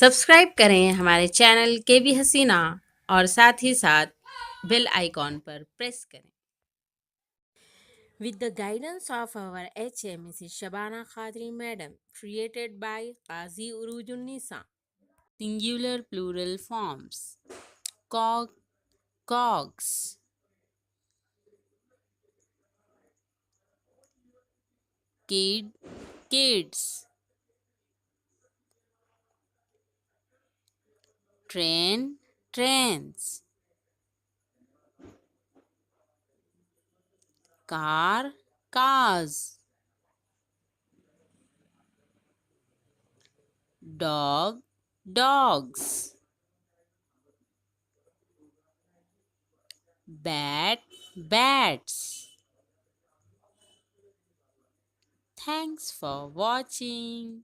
Subscribe करें हमारे channel के बी हसीना और साथ ही साथ बेल आइकॉन पर प्रेस करें। With the guidance of our HM Mrs. Shabana Khadri Madam, created by Qazi Urujun Nisa. Singular plural forms. Cogs. Kids. Trains. Cars. Dogs. Bats. Thanks for watching.